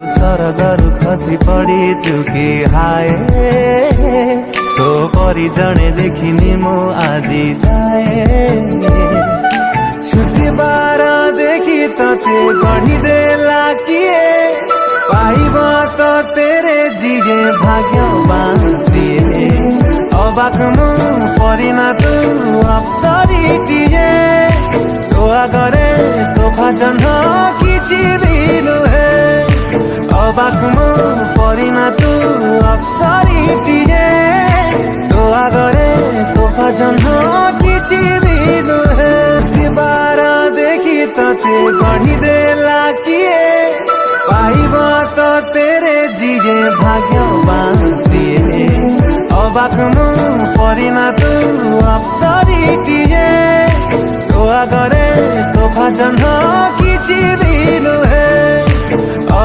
सरगरु खसी पड़ी चुकी हाय तो परी जने देखिनी मो आजी जाए छुट्टी बार देखी तते गढ़ी देला किए पाइब तो तेरे जिगे भाग्यवान सिए अबाक मु परिना तू अप्सरी टिए तो आगरे तो भजन किछि दिनु है अबाक मु परिना तू अप्सरी टिए तो आगरे तो भजन किछि दिनु है बार देखी तते गढ़ी देला किए पाइब तो तेरे जिगे भाग्यवान सिए अबाक मु परिना तू अप्सरी टिए तो आगरे तो भजन किछि दिनु है।